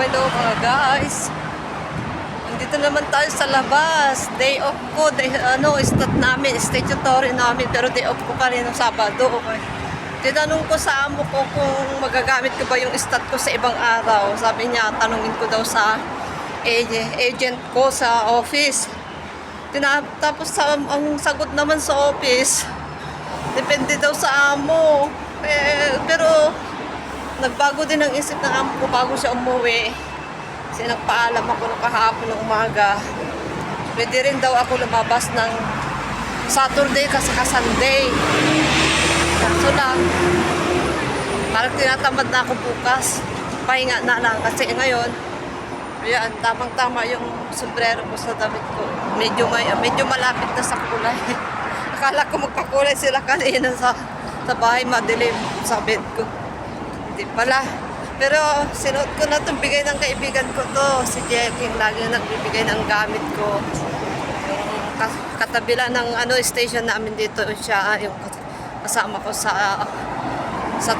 Hello mga guys. Nandito naman tayo sa labas. Day off ko, stat namin, statutory namin, pero day off ko pa rin ng Sabado. Okay. Tinanong ko sa amo ko kung magagamit ko ba yung stat ko sa ibang araw. Sabi niya, tanungin ko daw sa agent ko sa office. Tapos ang sagot naman sa office, depende daw sa amo. Pero nagbago din ang isip ng amo ko bago siya umuwi. Kasi nagpaalam ako ng kahapon ng umaga. Pwede rin daw ako lumabas ng Saturday kasi Sunday. Kaso lang, parang tinatamad na ako bukas. Pahinga na lang kasi ngayon, ayan, tamang-tama yung sombrero ko sa damit ko. Medyo malapit na sa kulay. Akala ko magpakulay sila kanina sa bahay, madilim sa bed ko. Hindi pala. Pero sinuot ko na itong bigay ng kaibigan ko to. Si Jeking lagi nagbibigay ng gamit ko. Yung katabila ng station namin dito siya, yung kasama ko sa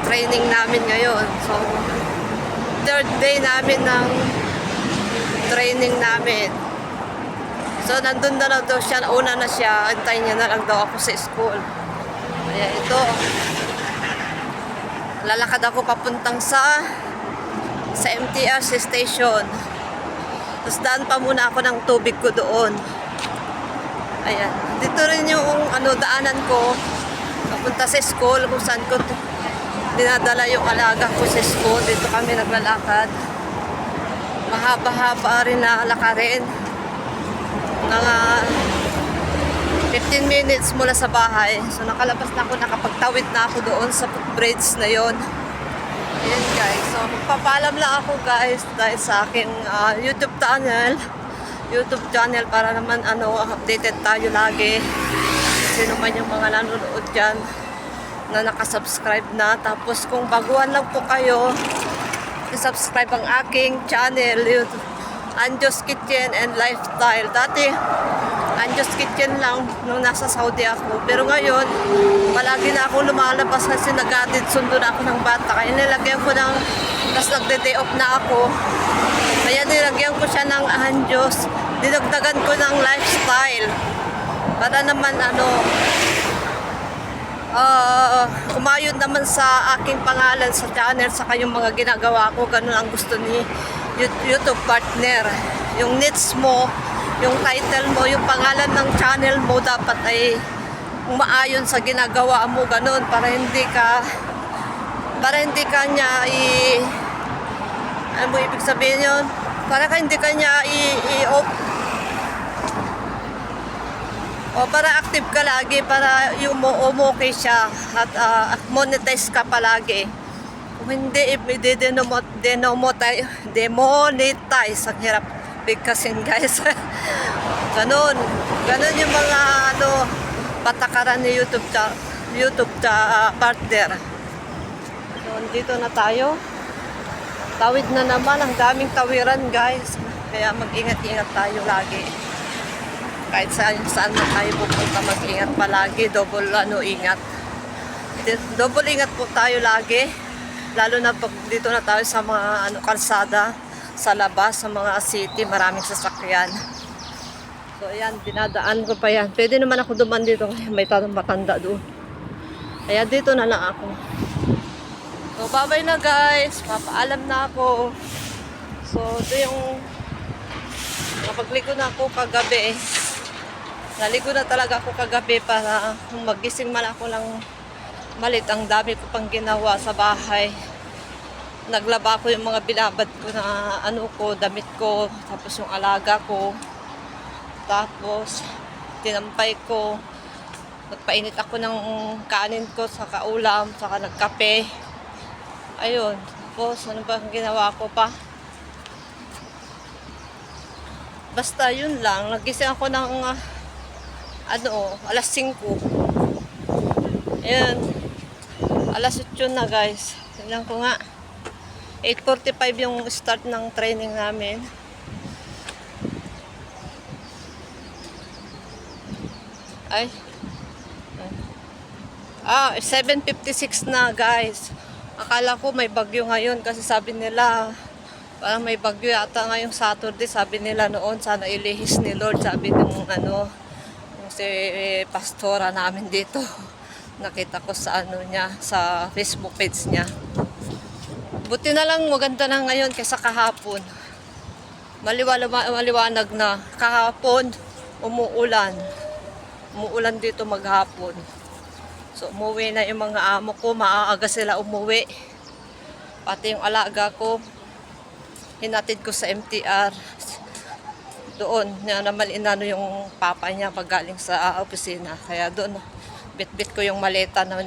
training namin ngayon. So, third day namin ng training namin. So, nandun na lang daw siya. Una na siya. Antayin niya na lang daw ako sa school. Kaya ito. Lalakad ako papuntang sa MTR station. Tapos daan pa muna ako ng tubig ko doon. Ayan. Dito rin yung daanan ko papunta sa school kung saan ko dinadala yung alaga ko sa school. Dito kami naglalakad. Mahaba-haba rin na lakarin. Mga 15 minutes mula sa bahay. So nakalabas na ako, nakapagtawid na ako doon sa footbridge na yon. Ayan guys. So magpapaalam lang ako guys dahil sa aking YouTube channel para naman updated tayo lagi. Sino man yung mga nanonood dyan na nakasubscribe na. Tapos kung baguhan lang po kayo, i-subscribe ang aking channel, Anjo's Kitchen and Lifestyle. Dati Anjo's Kitchen lang nung nasa Saudi ako. Pero ngayon, palagi na ako lumalabas kasi nag-atid sundo na ako ng bata. Kaya nilagyan ko ng, tapos nagde-day off na ako. Kaya nilagyan ko siya ng Anjo's. Dinagdagan ko ng Lifestyle. Para naman umayod naman sa aking pangalan sa channel sa kayong mga ginagawa ko. Ganun ang gusto ni YouTube partner. Yung needs mo, yung title mo, yung pangalan ng channel mo dapat ay umaayon sa ginagawa mo, ganun, para hindi ka niya ano mo ibig sabihin yun? Para hindi ka niya para active ka lagi, para yung okay siya at monetize ka palagi. Kung hindi, demonetize. Ang hirap bigkasin guys. Ganun yung mga patakaran ni YouTube partner. So, dito na tayo. Tawid na naman, ang daming tawiran guys. Kaya mag-ingat-ingat tayo lagi. Kahit saan na tayo pupunta, mag-ingat palagi. Double ingat. Double ingat po tayo lagi. Lalo na pag dito na tayo sa mga kalsada, sa labas, sa mga city, maraming sasakyan. So ayan, dinadaan ko pa yan. Pwede naman ako duman dito kasi may matanda doon. Kaya dito na lang ako. So bye-bye na guys. Papaalam na ako. So ito yung napagligo na ako kagabi. Naligo na talaga ako kagabi para magising man ako ng malit. Ang dami ko pang ginawa sa bahay. Naglaba ko yung mga binabad ko na damit ko, tapos yung alaga ko, tapos tinampay ko, nagpainit ako ng kanin ko sa kaulam, saka nagkape. Ayun, tapos ano ba ang ginawa ko pa? Basta yun lang, nagising ako ng alas 5. Ayan, alas 8 na guys. Tingnan ko nga. 8:45 yung start ng training namin. Ay. 7:56 na guys. Akala ko may bagyo ngayon kasi sabi nila Parang may bagyo yata ngayong Saturday. Sabi nila noon, sana ilihis ni Lord. Sabi ng yung si pastora namin dito. Nakita ko sa niya, sa Facebook page niya. Buti na lang maganda na ngayon kaysa kahapon. Maliwanag na. Kahapon, umuulan. Umuulan dito maghapon. So, umuwi na yung mga amo ko. Maaga sila umuwi. Pati yung alaga ko, hinatid ko sa MTR. Doon, naman inano yung papa niya pag galing sa opisina. Kaya doon, bit-bit ko yung maleta ng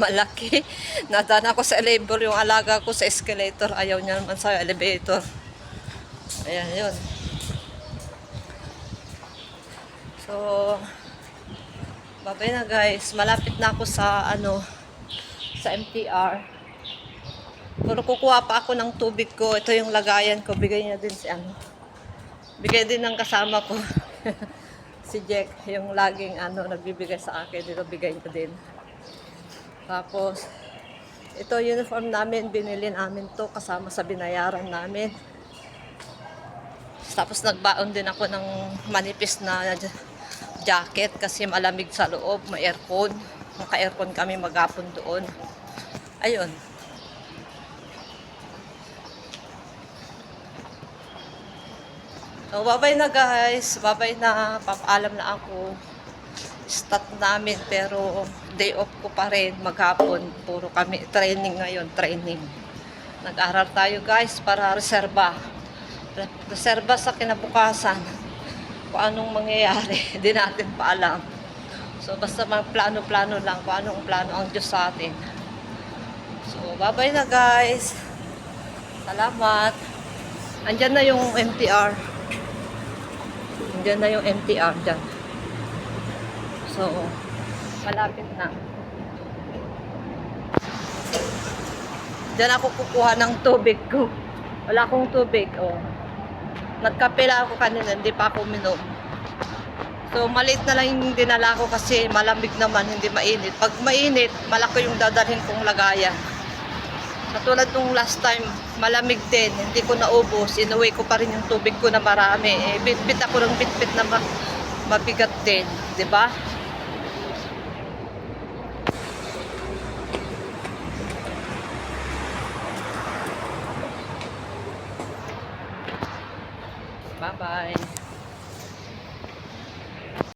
malaki. Nadaan ako sa elevator, yung alaga ko sa escalator. Ayaw niya naman sa elevator. Ayan, yun. So, babay na guys. Malapit na ako sa, sa MTR. Pero kukuha pa ako ng tubig ko. Ito yung lagayan ko. Bigay niya din si Bigay din ng kasama ko. Si Jack. Yung laging nagbibigay sa akin. Dito bigay niya din. Tapos, ito uniform namin. Binili namin to kasama sa binayaran namin. Tapos nagbaon din ako ng manipis na jacket kasi malamig sa loob. May aircon. Naka-aircon kami maghapon doon. Ayun. So, babay na guys. Babay na. Papaalam na ako. Start namin pero day off ko pa rin maghapon. Puro kami training ngayon. Training. Nag-aral tayo guys para reserba. Reserba sa kinabukasan. Kung anong mangyayari. Hindi natin pa alam. So, basta plano-plano lang kung anong plano ang Diyos sa atin. So, babay na guys. Salamat. Andyan na yung MTR. Diyan na yung MTR dyan. So, malapit na. Diyan ako kukuha ng tubig ko. Wala akong tubig, Nagkape lang ako kanina, hindi pa ako minom. So, maliit na lang yung dinala ko kasi malamig naman, hindi mainit. Pag mainit, malaki yung dadalhin kong lagayan. Katulad nung last time, malamig din, hindi ko naubos, inuwi ko pa rin yung tubig ko na marami. Bit-bit ako ng bit-bit na mabigat din, di ba?